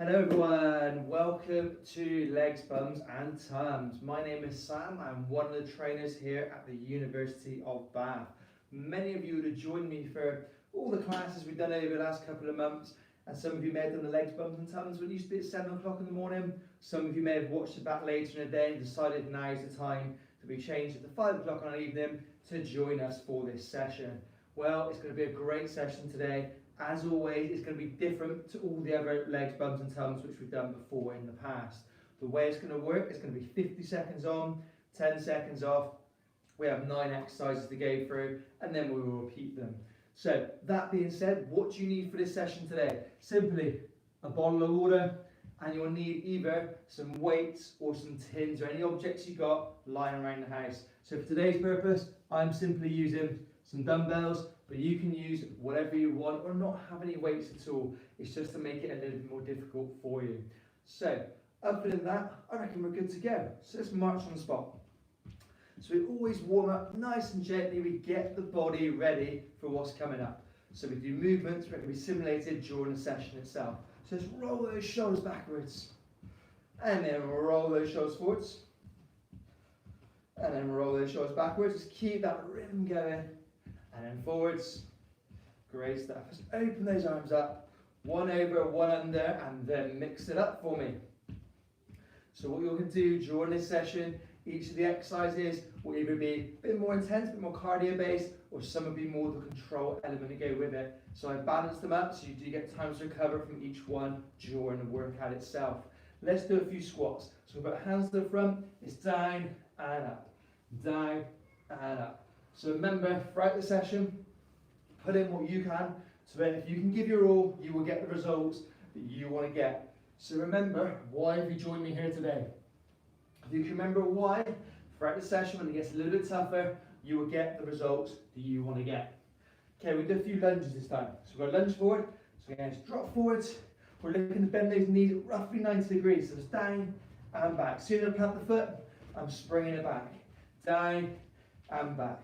Hello everyone, welcome to Legs, Bums and Tums. My name is Sam, I'm one of the trainers here at the University of Bath. Many of you would have joined me for all the classes we've done over the last couple of months, and some of you may have done the Legs, Bums and Tums when it used to be at 7 o'clock in the morning. Some of you may have watched it back later in the day and decided now is the time to be changed at the 5 o'clock on an evening to join us for this session. Well, it's going to be a great session today. As always, it's going to be different to all the other Legs, Bums and Tums which we've done before in the past. The way it's going to work is going to be 50 seconds on, 10 seconds off. We have 9 exercises to go through and then we will repeat them. So that being said, what do you need for this session today? Simply a bottle of water, and you'll need either some weights or some tins or any objects you got lying around the house. So for today's purpose, I'm simply using some dumbbells, but you can use whatever you want or not have any weights at all. It's just to make it a little bit more difficult for you. So other than that, I reckon we're good to go. So let's march on the spot. So we always warm up nice and gently. We get the body ready for what's coming up. So we do movements that can be simulated during the session itself. So let's roll those shoulders backwards, and then roll those shoulders forwards, and then roll those shoulders backwards. Just keep that rhythm going. And then forwards. Great stuff. Just open those arms up, one over, one under, and then mix it up for me. So what you're going to do during this session, each of the exercises will either be a bit more intense, a bit more cardio based, or some will be more the control element to go with it. So I balanced them up so you do get time to recover from each one during the workout itself. Let's do a few squats. So we've got hands to the front, it's down and up, down and up. So remember, throughout the session, put in what you can, so that if you can give your all, you will get the results that you want to get. So remember, why have you joined me here today? If you can remember why, throughout the session, when it gets a little bit tougher, you will get the results that you want to get. Okay, we'll do a few lunges this time. So we're going to lunge forward, so again, just drop forwards. We're looking to bend those knees at roughly 90 degrees, so it's down and back. As soon as I plant the foot, I'm springing it back, down and back.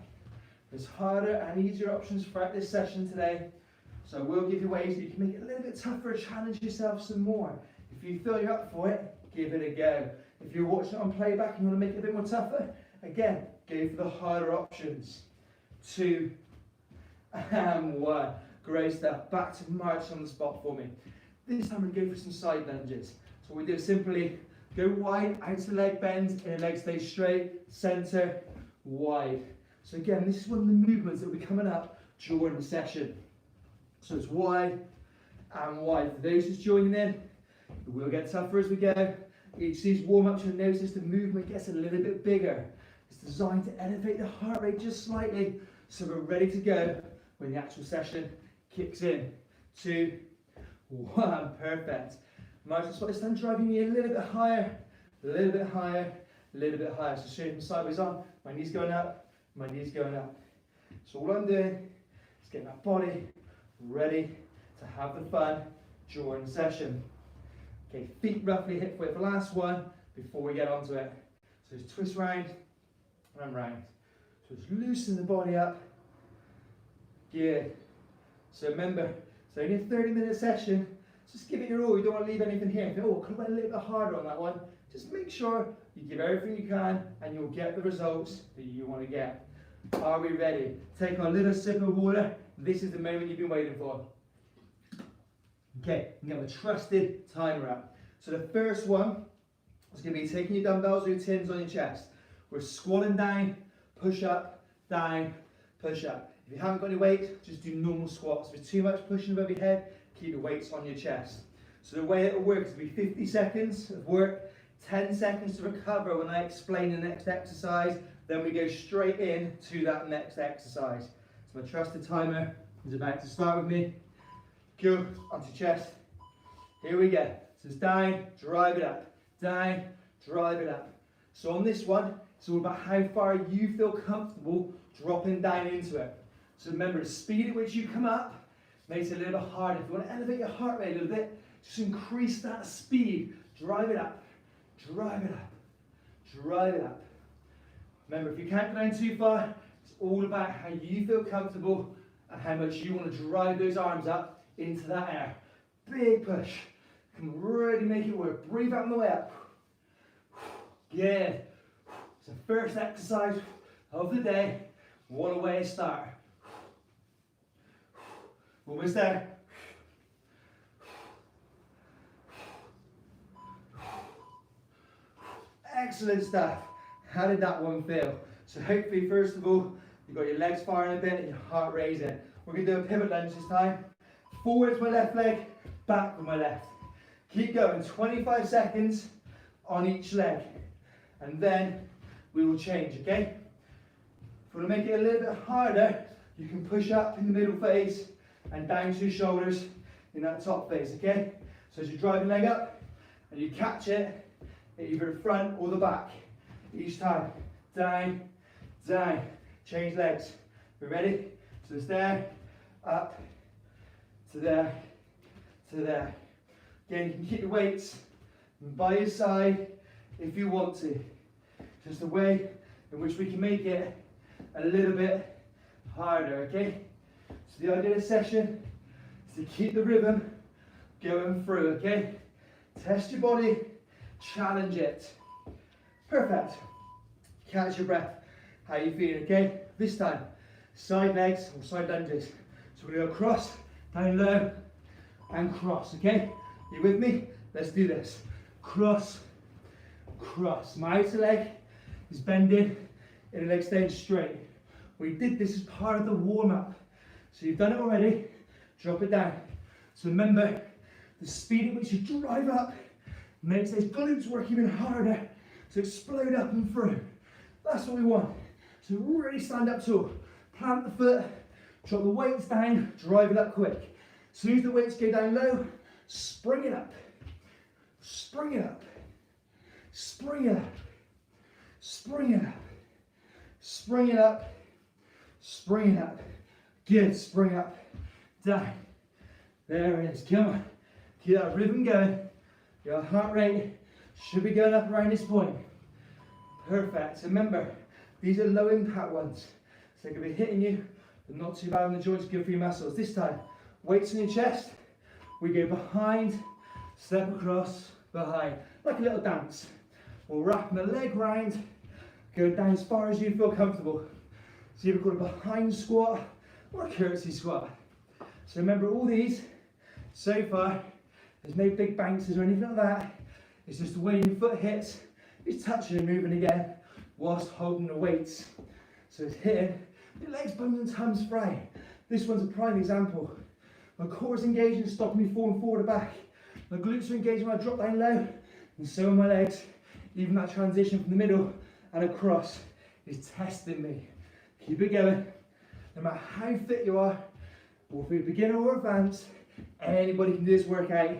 There's harder and easier options throughout this session today, so I will give you ways that you can make it a little bit tougher, challenge yourself some more. If you feel you're up for it, give it a go. If you're watching it on playback and you want to make it a bit more tougher, again, go for the harder options. 2 and 1. Great stuff. Back to march on the spot for me. This time we're going to go for some side lunges. So what we do is simply go wide, outer leg bends, inner leg stays straight, centre, wide. So again, this is one of the movements that will be coming up during the session. So it's wide and wide. For those who's joining in, it will get tougher as we go. Each of these warm-ups, you'll notice the movement gets a little bit bigger. It's designed to elevate the heart rate just slightly, so we're ready to go when the actual session kicks in. 2, 1, perfect. March the spot this time, driving me a little bit higher, a little bit higher, a little bit higher. So straight from sideways on, my knees going up, my knees going up. So all I'm doing is getting that body ready to have the fun during the session. Okay, feet roughly hip width, the last one before we get onto it. So just twist round and round. So just loosen the body up. Good. So remember, it's only a 30-minute session. Just give it your all. You don't want to leave anything here. If, oh, could have went a little bit harder on that one. Just make sure you give everything you can and you'll get the results that you want to get. Are we ready? Take a little sip of water. This is the moment you've been waiting for. Okay, you have a trusted timer up. So the first one is going to be taking your dumbbells or your tins on your chest. We're squatting down, push up, down, push up. If you haven't got any weight, just do normal squats. If there's too much pushing above your head, keep your weights on your chest. So the way it will work is to be 50 seconds of work, 10 seconds to recover when I explain the next exercise, then we go straight in to that next exercise. So my trusted timer is about to start with me. Go onto chest. Here we go. So it's down, drive it up. Down, drive it up. So on this one, it's all about how far you feel comfortable dropping down into it. So remember, the speed at which you come up makes it a little bit harder. If you want to elevate your heart rate a little bit, just increase that speed. Drive it up. Drive it up. Drive it up. Remember, if you can't go down too far, it's all about how you feel comfortable and how much you want to drive those arms up into that air. Big push. Come on, really make it work. Breathe out on the way up. Good. It's the first exercise of the day. What a way to start. Almost there. Excellent stuff. How did that one feel? So hopefully, first of all, you've got your legs firing a bit and your heart raising. We're going to do a pivot lunge this time. Forward with my left leg, back with my left. Keep going, 25 seconds on each leg. And then we will change, okay? If you want to make it a little bit harder, you can push up in the middle phase and down to your shoulders in that top phase, okay? So as you drive your leg up and you catch it, either the front or the back. Each time, down, down, change legs. We ready? So it's there, up, to there, to there. Again, you can keep your weights by your side if you want to. Just a way in which we can make it a little bit harder, okay? So the idea of this session is to keep the rhythm going through, okay? Test your body, challenge it. Perfect. Catch your breath. How you feeling, okay? This time, side legs or side lunges. So we're going to go across, down low, and cross, okay? You with me? Let's do this. Cross, cross. My outer leg is bending, inner leg staying straight. We did this as part of the warm-up. So you've done it already, drop it down. So remember, the speed at which you drive up makes those glutes work even harder to explode up and through. That's what we want. So really stand up tall. Plant the foot, drop the weights down, drive it up quick. As soon as the weights go down low, spring it up. Spring it up. Spring it up. Spring it up. Spring it up. Spring it up. Good, spring up. Down. There it is. Come on. Keep that rhythm going. Your heart rate should be going up around this point. Perfect. Remember, these are low impact ones. So they're going to be hitting you, but not too bad on the joints, good for your muscles. This time, weights in your chest. We go behind, step across, behind. Like a little dance. We'll wrap the leg round, go down as far as you feel comfortable. So you've got a behind squat or a curtsy squat. So remember all these, so far, there's no big bounces or anything like that. It's just the way your foot hits, it's touching and moving again whilst holding the weights. So it's hitting your legs, bones and tums free. This one's a prime example. My core is engaging, stopping me falling forward and back. My glutes are engaging when I drop down low, and so are my legs. Even that transition from the middle and across is testing me. Keep it going. No matter how fit you are, or if you're a beginner or advanced, anybody can do this workout.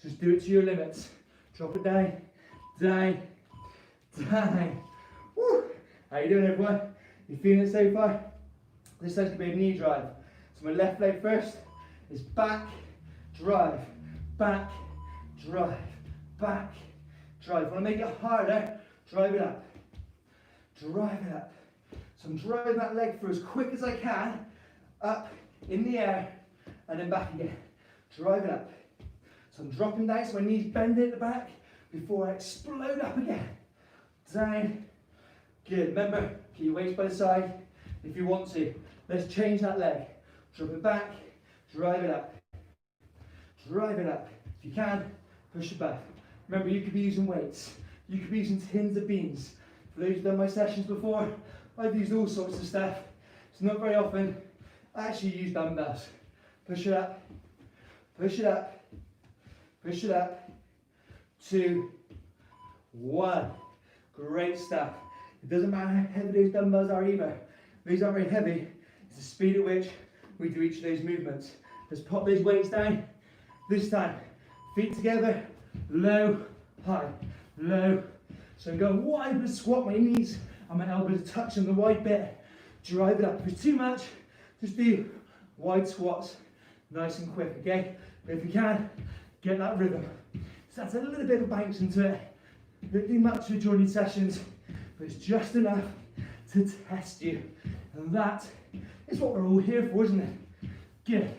Just do it to your limits. Drop it down, down, down. Woo. How you doing, everyone? You feeling it so far? This is going to be a knee drive. So my left leg first is back, drive, back, drive, back, drive. If I want to make it harder, drive it up. Drive it up. So I'm driving that leg through as quick as I can, up, in the air, and then back again. Drive it up. So I'm dropping down so my knees bend at the back before I explode up again. Down. Good. Remember, keep your weights by the side if you want to. Let's change that leg. Drop it back, drive it up. Drive it up. If you can, push it back. Remember, you could be using weights. You could be using tins of beans. For those who've done my sessions before, I've used all sorts of stuff. It's not very often I actually use dumbbells. Push it up, push it up, push it up. 2, 1. Great stuff. It doesn't matter how heavy those dumbbells are either. These aren't very heavy. It's the speed at which we do each of those movements. Let's pop those weights down. This time, feet together, low, high, low. So I'm going wide with squat, my knees and my elbows touching the wide bit. Drive it up. If it's too much, just do wide squats, nice and quick, okay? But if you can, get that rhythm. So that's a little bit of bounce into it. Don't do much with joining sessions, but it's just enough to test you. And that is what we're all here for, isn't it? Good.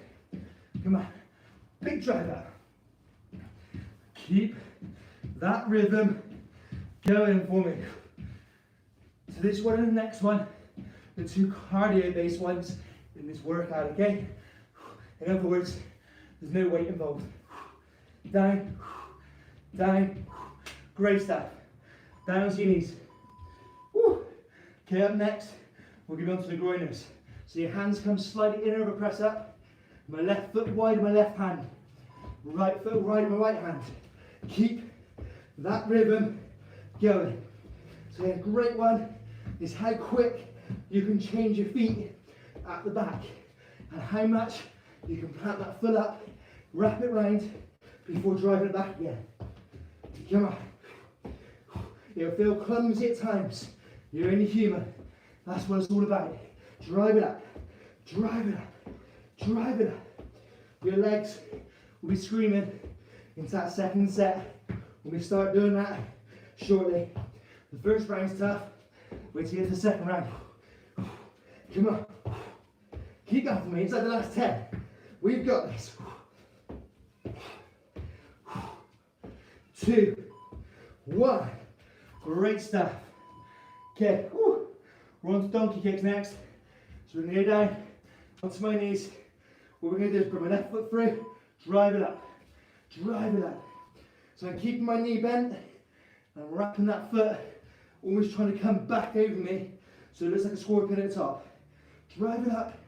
Come on. Big drive up. Keep that rhythm going for me. So this one and the next one, the two cardio-based ones in this workout, okay? In other words, there's no weight involved. Down, down, great stuff. Down to your knees. Woo. Okay, up next, we'll give on to the groiners. So your hands come slightly in over press up. My left foot wide of my left hand. Right foot wide of my right hand. Keep that rhythm going. So a great one is how quick you can change your feet at the back and how much you can plant that foot up, wrap it round before driving it back again. Come on. It'll feel clumsy at times. You're only human. That's what it's all about. Drive it up, drive it up, drive it up. Your legs will be screaming into that second set when we start doing that shortly. The first round's tough. Wait till you get to the second round. Come on. Keep going for me. It's like the last 10. We've got this. 2, 1. Great stuff. Okay. We're on to donkey kicks next. So we're going to go down onto my knees. What we're going to do is put my left foot through, drive it up, drive it up. So I'm keeping my knee bent, and I'm wrapping that foot, almost trying to come back over me, so it looks like a scorpion at the top. Drive it up,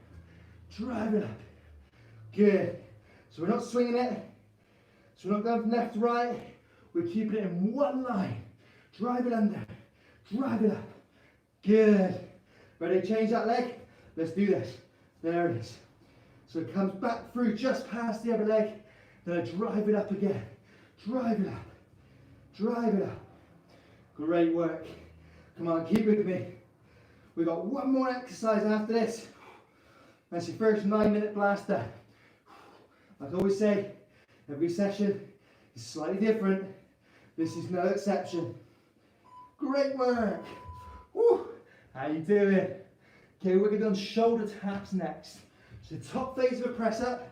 drive it up. Good. So we're not swinging it, so we're not going from left to right, we're keeping it in one line. Drive it under, drive it up. Good. Ready to change that leg? Let's do this. There it is. So it comes back through just past the other leg, then I drive it up again. Drive it up. Drive it up. Great work. Come on, keep with me. We've got one more exercise after this. That's your first 9-minute blaster. Like I always say, every session is slightly different. This is no exception. Great work. Woo. How you doing? Okay, we're going to do shoulder taps next. So top phase of a press up,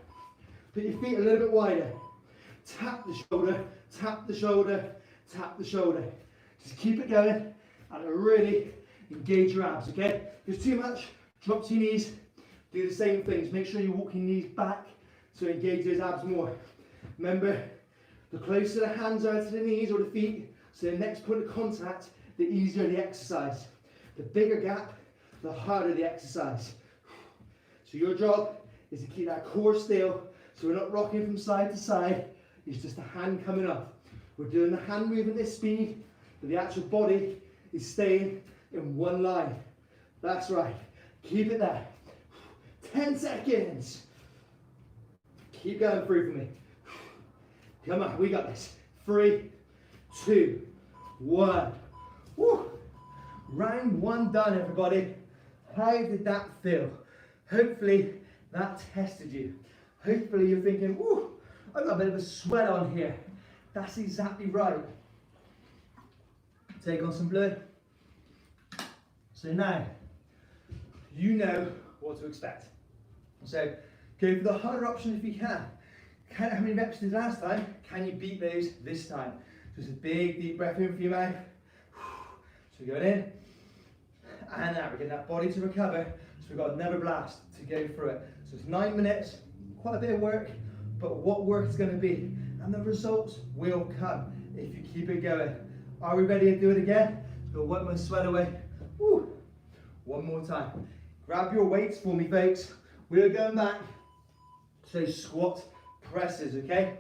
put your feet a little bit wider. Tap the shoulder, tap the shoulder, tap the shoulder. Just keep it going and really engage your abs, okay? If it's too much, drop to your knees, do the same things. Make sure you walk your knees back so engage those abs more. Remember, the closer the hands are to the knees or the feet, so the next point of contact, the easier the exercise. The bigger gap, the harder the exercise. So your job is to keep that core still, so we're not rocking from side to side. It's just a hand coming up. We're doing the hand movement at speed, but the actual body is staying in one line. That's right. Keep it there. 10 seconds. Keep going through for me. Come on, we got this. 3, 2, 1. Woo. Round 1 done, everybody. How did that feel? Hopefully that tested you. Hopefully you're thinking, woo, I've got a bit of a sweat on here. That's exactly right. Take on some fluid. So now, you know what to expect. So go for the harder option if you can. Count how many reps you did last time. Can you beat those this time? Just a big deep breath in through your mouth. So going in. And out, we're getting that body to recover. So we've got another blast to go through it. So it's 9 minutes, quite a bit of work, but what work is going to be. And the results will come if you keep it going. Are we ready to do it again? Go wipe my sweat away. Woo. One more time. Grab your weights for me, folks. We're going back to squat presses, okay?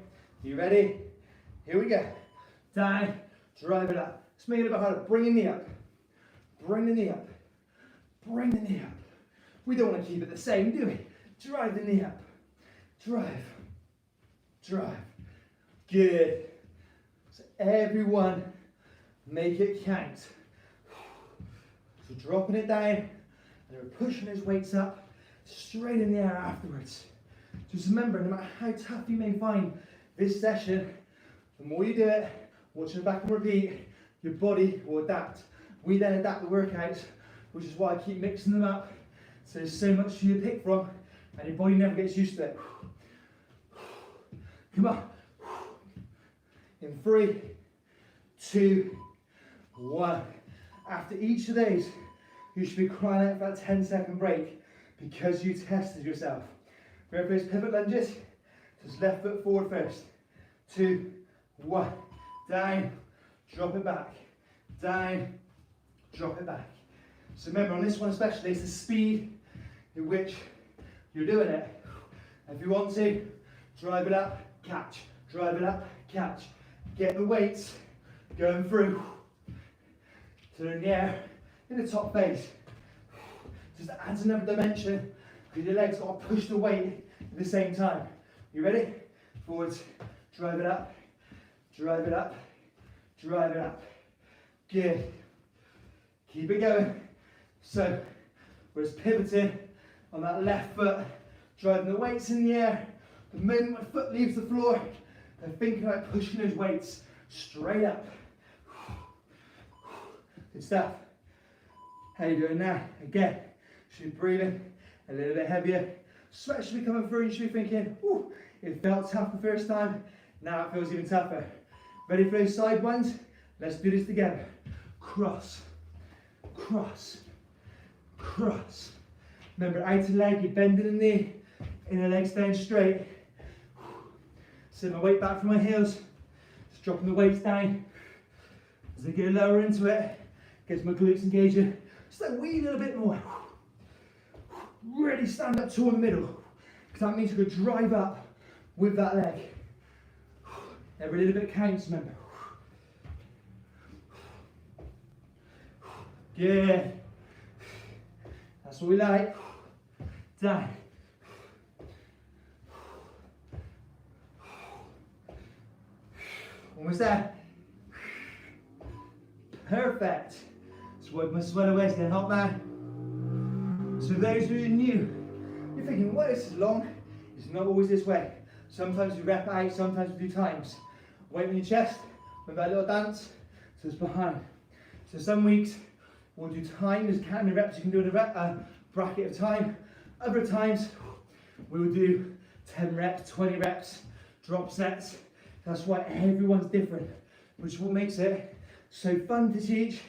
You ready? Here we go. Down, drive it up. Let's make it a bit harder. Bring the knee up. Bring the knee up. Bring the knee up. We don't want to keep it the same, do we? Drive the knee up. Drive. Drive. Good. So everyone, make it count. So dropping it down, and we're pushing those weights up, straight in the air afterwards. Just remember, no matter how tough you may find this session, the more you do it, watch it back and repeat, your body will adapt. We then adapt the workouts, which is why I keep mixing them up. So there's so much for you to pick from, and your body never gets used to it. Come on. In 3, 2, 1. After each of these, you should be crying out for that 10-second break because you tested yourself. Ready for those pivot lunges? Just left foot forward first. 2, 1. Down, drop it back. Down, drop it back. So remember, on this one especially, it's the speed in which you're doing it. And if you want to, drive it up, catch. Drive it up, catch. Get the weights going through. So they're in the air, in the top phase. Just adds another dimension because your legs got to push the weight at the same time. You ready? Forwards, drive it up, drive it up, drive it up. Good. Keep it going. So we're just pivoting on that left foot, driving the weights in the air. The moment my foot leaves the floor, I'm thinking about pushing those weights straight up. Good stuff. How you doing now? Again, should be breathing a little bit heavier. Sweat should be coming through. You should be thinking, "Ooh, it felt tough the first time. Now it feels even tougher." Ready for those side ones? Let's do this together. Cross, cross, cross. Remember, outer leg, you're bending the knee, inner leg staying straight. Send my weight back from my heels. Just dropping the weights down. As I go lower into it, gets my glutes engaging. Just like wee a little bit more. Really stand up tall in the middle, because that means you could drive up with that leg. Every little bit counts, remember. Good. That's what we like. Down. Almost there. Perfect. Just wipe my sweat away, staying hot now. So those who are new, you're thinking, why is this long? It's not always this way. Sometimes we rep out, sometimes we do times. Weight on your chest, with that little dance, so it's behind. So some weeks we'll do times, counting the reps you can do in a bracket of time. Other times we will do 10 reps, 20 reps, drop sets. That's why everyone's different, which is what makes it so fun to teach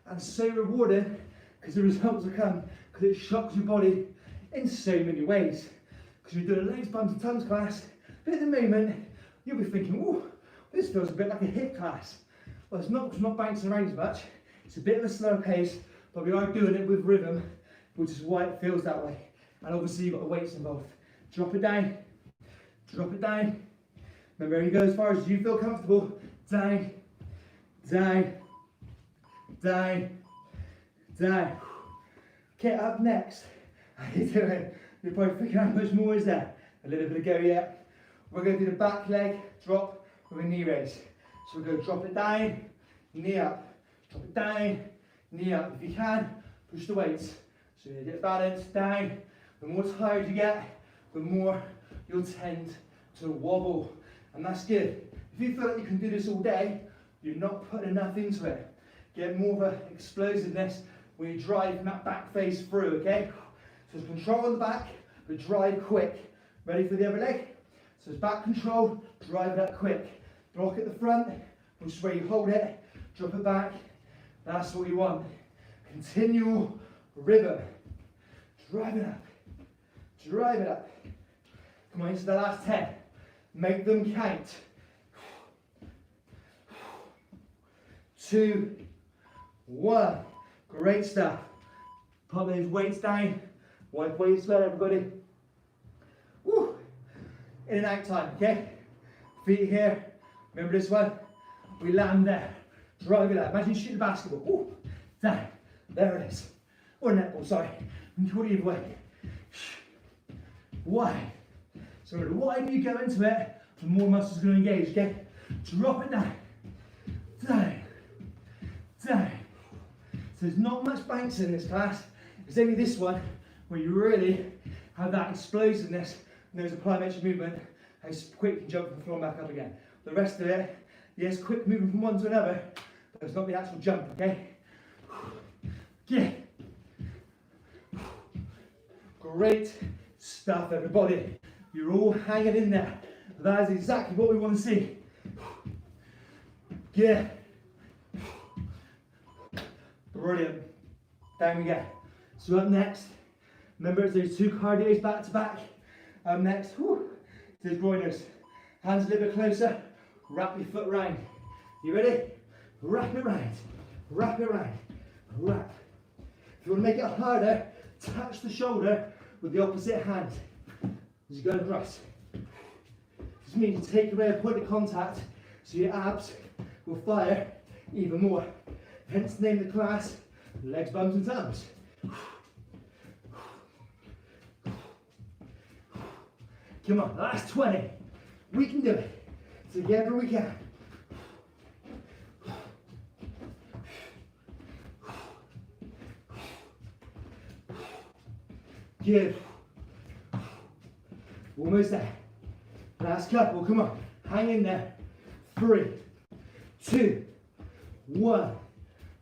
and so rewarding, because the results will come because it shocks your body in so many ways. Because you're doing a legs, bums and tums class, but at the moment you'll be thinking, oh, this feels a bit like a hip class. Well, it's not because we're not bouncing around as much. It's a bit of a slower pace, but we are doing it with rhythm, which is why it feels that way. And obviously you've got the weights involved. Drop it down, drop it down. Remember, you go as far as you feel comfortable. Down, down, down, down. Okay, up next. How you doing? You're probably thinking, how much more is there? A little bit to go yet. We're going to do the back leg drop with a knee raise. So we're going to drop it down, knee up. Drop it down, knee up. If you can, push the weights. So you get balance down. The more tired you get, the more you'll tend to wobble. And that's good. If you feel like you can do this all day, you're not putting enough into it. Get more of an explosiveness when you drive from that back face through, okay? So it's control on the back, but drive quick. Ready for the other leg? So it's back control, drive it up quick. Block at the front, which is where you hold it, drop it back. That's what you want. Continual rhythm. Drive it up. Drive it up. Come on, into the last 10. Make them count. 2, 1. Great stuff. Put those weights down. Wipe away your sweat, everybody. Woo. In and out time, okay? Feet here. Remember this one? We land there. Drive it up. Imagine shooting a basketball. Ooh. Down. There it is. Or a netball, sorry. Control either way. Wide. So the wider you go into it, the more muscles are going to engage, okay? Drop it down. Down. Down. So there's not much bouncing in this class. It's only this one where you really have that explosiveness and those plyometric movement, how quick you can jump from the floor and back up again. The rest of it, yes, quick movement from one to another, but it's not the actual jump, okay? Yeah. Great stuff, everybody. You're all hanging in there. That is exactly what we want to see. Good. Brilliant. Down we go. So up next, remember there's 2 cardios back to back. Up next, there's groiners. Hands a little bit closer. Wrap your foot round. You ready? Wrap it round. Wrap it round. Wrap. If you want to make it harder, touch the shoulder with the opposite hand as you go across. This means you take away a point of contact so your abs will fire even more. Hence the name of the class, legs, bums and tums. Come on, last 20. We can do it. Together we can. Good. Almost there. Last couple, come on. Hang in there. 3, 2, 1.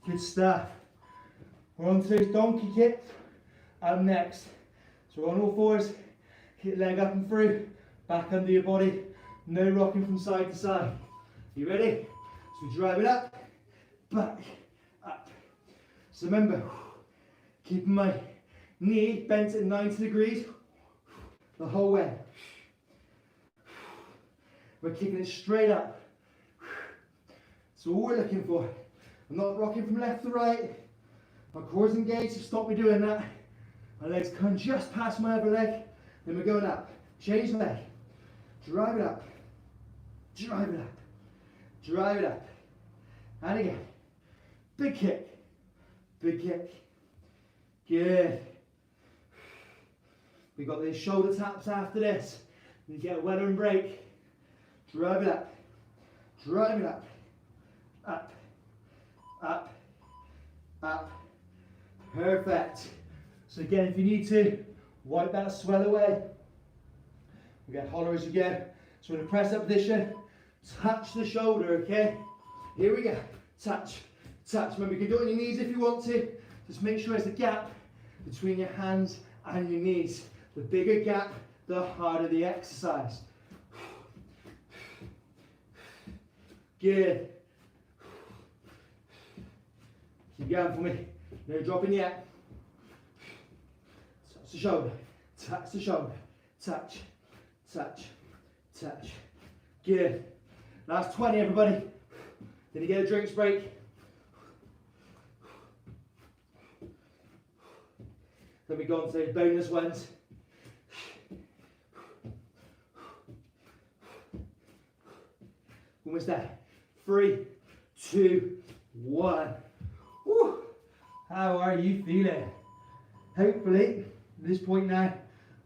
Good stuff. We're on to those donkey kicks. Up next. So we're on all fours. Hit leg up and through. Back under your body. No rocking from side to side. You ready? So we drive it up. Back. Up. So remember, keeping my knee bent at 90 degrees the whole way. We're kicking it straight up. So all we're looking for, I'm not rocking from left to right. My core's engaged to stop me doing that. My legs come just past my other leg. Then we're going up. Change leg. Drive it up. Drive it up. Drive it up. And again. Big kick. Big kick. Good. We've got these shoulder taps after this. You get a weather and break. Drive it up. Drive it up. Up. Up. Up. Perfect. So again, if you need to, wipe that swell away. We get holler as you go. So in a press up position, touch the shoulder, okay? Here we go. Touch. Touch. Remember, you can do it on your knees if you want to. Just make sure there's a gap between your hands and your knees. The bigger gap, the harder the exercise. Good. Keep going for me. No dropping yet. Touch the shoulder. Touch the shoulder. Touch. Touch. Touch. Good. Last 20, everybody. Then you get a drinks break. Then we go on to those bonus ones. Almost there. 3, 2, 1. Woo. How are you feeling? Hopefully, at this point now,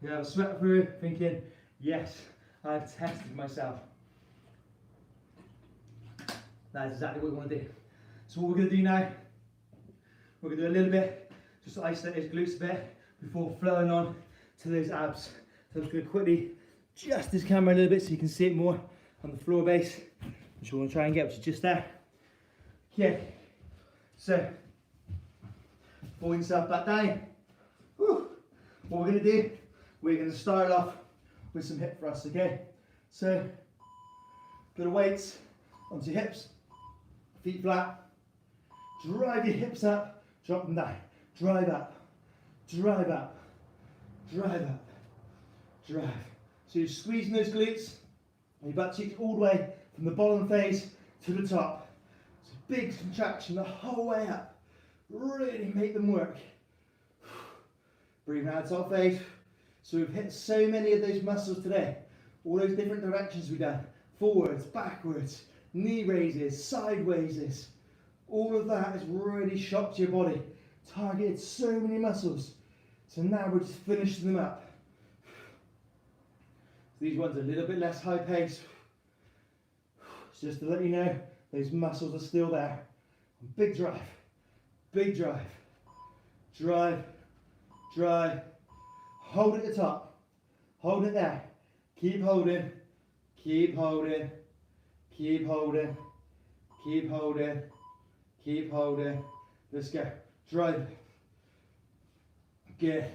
you have a sweat through, thinking, yes, I've tested myself. That's exactly what we want to do. So what we're going to do now, we're going to do a little bit, just to isolate those glutes a bit, before flowing on to those abs. So I'm just going to quickly adjust this camera a little bit so you can see it more on the floor base, which we're going to try and get, which is just there. Okay, so pull yourself back down. Whew. What we're going to do, we're going to start off with some hip thrusts, okay? So, put the weights onto your hips, feet flat, drive your hips up, drop them down, drive up, drive up, drive up, drive. So you're squeezing those glutes, and your butt cheeks all the way from the bottom phase to the top. It's a big contraction the whole way up. Really make them work. Breathe out top phase. So we've hit so many of those muscles today. All those different directions we've done. Forwards, backwards, knee raises, sideways. All of that has really shocked your body. Targeted so many muscles. So now we're just finishing them up. These ones are a little bit less high pace. Just to let you know, those muscles are still there. Big drive, big drive, drive, drive. Hold at the top, hold it there. Keep holding, keep holding, keep holding, keep holding, keep holding. Let's go. Drive. Good.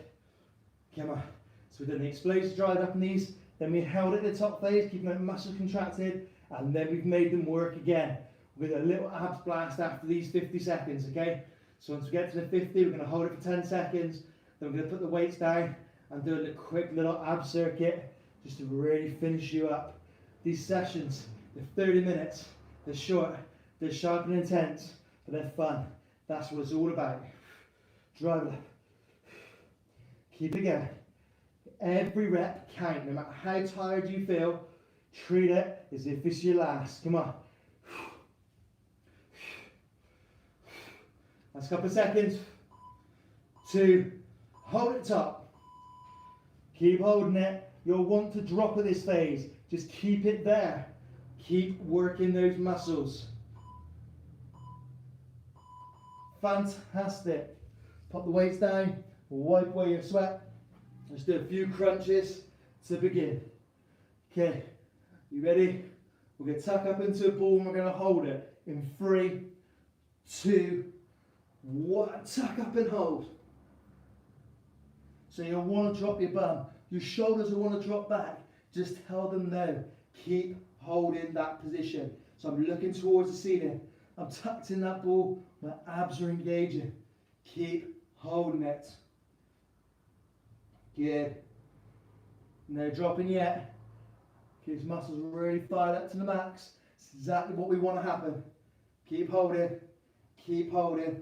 Come on. So we've done the explosive drive up in these, then we held at the top phase, keeping that muscle contracted, and then we've made them work again. with a little abs blast after these 50 seconds, okay? So once we get to the 50, we're going to hold it for 10 seconds, then we're going to put the weights down and do a quick little ab circuit just to really finish you up. These sessions, they're 30 minutes, they're short, they're sharp and intense, but they're fun. That's what it's all about. Drive it up. Keep it going. Every rep count, no matter how tired you feel, treat it as if it's your last. Come on. Last couple of seconds. 2, hold it top. Keep holding it. You'll want to drop at this phase. Just keep it there. Keep working those muscles. Fantastic. Pop the weights down, wipe away your sweat. Let's do a few crunches to begin. Okay, you ready? We're going to tuck up into a ball and we're going to hold it in 3, 2, 1. Tuck up and hold. So you'll want to drop your bum. Your shoulders will want to drop back. Just tell them no. Keep holding that position. So I'm looking towards the ceiling. I'm tucked in that ball. My abs are engaging. Keep holding it. Good. No dropping yet. Keep your muscles really fired up to the max. It's exactly what we want to happen. Keep holding. Keep holding.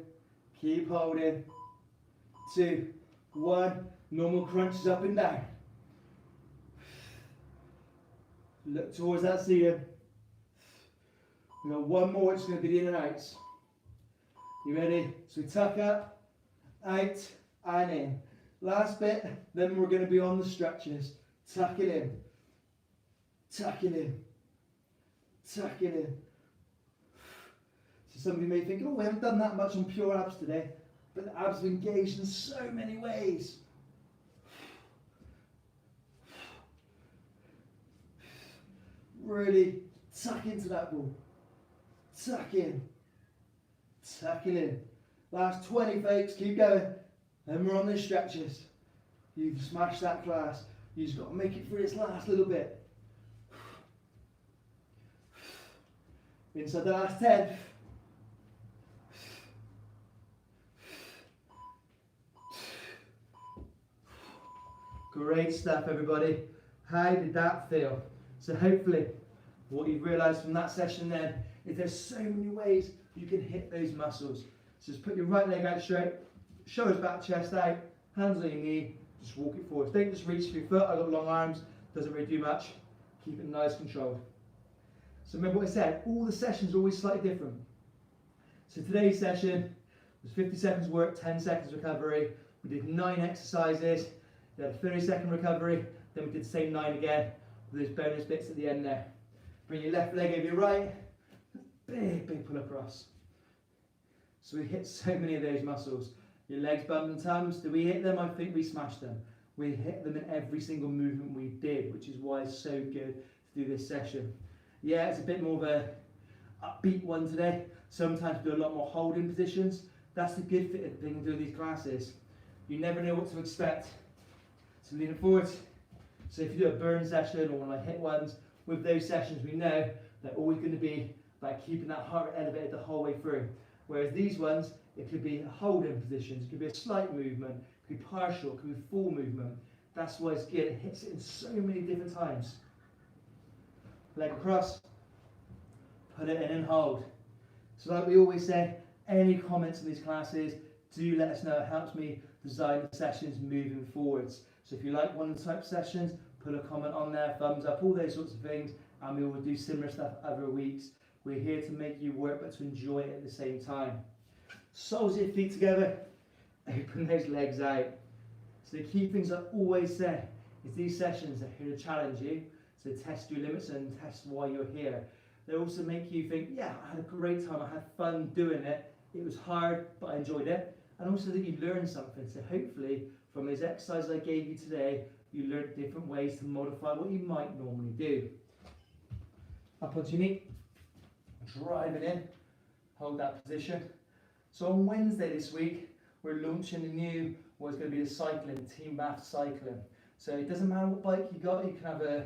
Keep holding. 2, 1. Normal crunches up and down. Look towards that ceiling. We got one more, it's going to be the in and outs. You ready? So we tuck up, out and in. Last bit, then we're going to be on the stretches. Tuck it in. Tuck it in. Tuck it in. So some of you may think, oh, we haven't done that much on pure abs today. But the abs are engaged in so many ways. Really tuck into that ball. Tuck in. Tuck it in. Last 20 folks, keep going. Then we're on the stretches. You've smashed that class. You've just got to make it through this last little bit. Inside the last 10. Great stuff, everybody. How did that feel? So hopefully what you've realised from that session then is there's so many ways you can hit those muscles. So just put your right leg out straight, shoulders back, chest out, hands on your knee, just walk it forward. Don't just reach for your foot. I've got long arms, doesn't really do much. Keep it nice controlled. So remember what I said, all the sessions are always slightly different. So today's session was 50 seconds work, 10 seconds recovery. We did 9 exercises, we had a 30-second recovery, then we did the same 9 again with those bonus bits at the end there. Bring your left leg over your right, big pull across. So we hit so many of those muscles. Your legs, bums and tums, did we hit them? I think we smashed them. We hit them in every single movement we did, which is why it's so good to do this session. Yeah, it's a bit more of a upbeat one today. Sometimes we do a lot more holding positions. That's the good thing doing these classes. You never know what to expect. So lean it forward. So if you do a burn session or one of my hit ones, with those sessions we know they're always going to be about keeping that heart rate elevated the whole way through. Whereas these ones, it could be holding positions, it could be a slight movement, it could be partial, it could be full movement. That's why it's good. It hits it in so many different times. Leg across, put it in and hold. So like we always say, any comments on these classes, do let us know. It helps me design the sessions moving forwards. So if you like one of the type of sessions, put a comment on there, thumbs up, all those sorts of things, and we will do similar stuff other weeks. We're here to make you work, but to enjoy it at the same time. Soles of your feet together, open those legs out. So the key things I always say is these sessions are here to challenge you, so test your limits and test why you're here. They also make you think, yeah, I had a great time, I had fun doing it, it was hard, but I enjoyed it. And also that you learned something, so hopefully from those exercises I gave you today, you learned different ways to modify what you might normally do. Up onto your knee, drive it in, hold that position. So on Wednesday this week, we're launching a new, what's going to be the cycling, team bath cycling. So it doesn't matter what bike you got, you can have a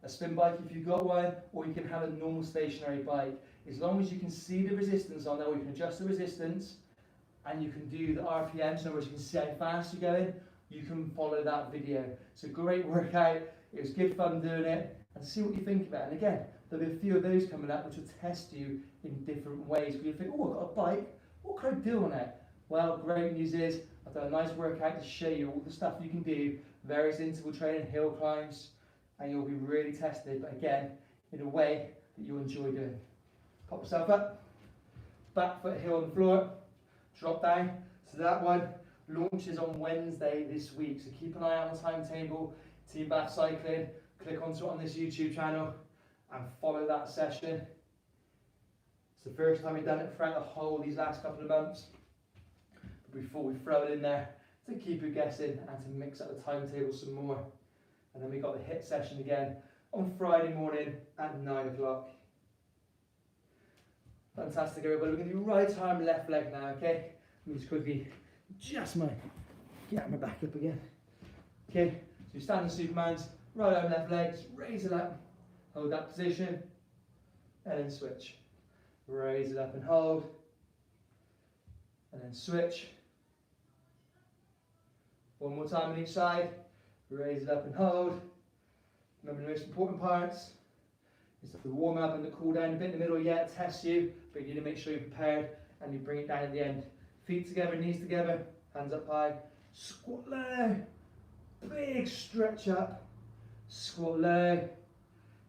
spin bike if you've got one, or you can have a normal stationary bike. As long as you can see the resistance on there, or you can adjust the resistance, and you can do the RPM, so as you can see how fast you're going, you can follow that video. It's a great workout. It was good fun doing it, and see what you think about it. And again, there'll be a few of those coming up which will test you in different ways. Because you think, oh, I've got a bike, what can I do on it? Well, great news is I've done a nice workout to show you all the stuff you can do, various interval training, hill climbs, and you'll be really tested, but again, in a way that you'll enjoy doing. Pop yourself up, back foot heel on the floor, drop down. So that one launches on Wednesday this week, so keep an eye out on the timetable. Team Bath Cycling, click onto it on this YouTube channel and follow that session. It's the first time we've done it throughout the whole these last couple of months. But before we throw it in there to keep you guessing and to mix up the timetable some more. And then we got the HIIT session again on Friday morning at 9 o'clock. Fantastic, everybody. We're going to do right arm, left leg now, okay? Let me just quickly adjust get my back up again. Okay, so you stand in Supermans, right arm, left leg, just raise it up, hold that position, and then switch. Raise it up and hold, and then switch. One more time on each side, raise it up and hold. Remember the most important parts is the warm up and the cool down. A bit in the middle, yeah, it tests you, but you need to make sure you're prepared and you bring it down at the end. Feet together, knees together, hands up high, squat low, big stretch up, squat low,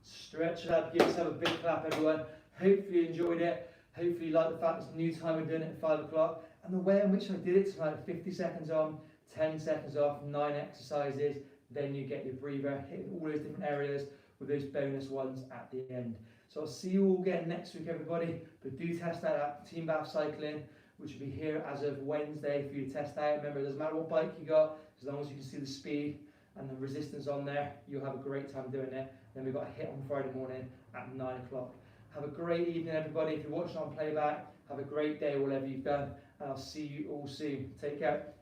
stretch it up, give yourself a big clap, everyone. Hopefully you enjoyed it, hopefully you like the fact it's a new time we're doing it at 5 o'clock, and the way in which I did it tonight, 50 seconds on, 10 seconds off, 9 exercises, then you get your breather, hitting all those different areas with those bonus ones at the end. So I'll see you all again next week, everybody, but do test that out, Team Bath Cycling, which will be here as of Wednesday for you to test out. Remember, it doesn't matter what bike you got, as long as you can see the speed and the resistance on there, you'll have a great time doing it. Then we've got a HIIT on Friday morning at 9 o'clock. Have a great evening, everybody. If you're watching on playback, have a great day, whatever you've done, and I'll see you all soon. Take care.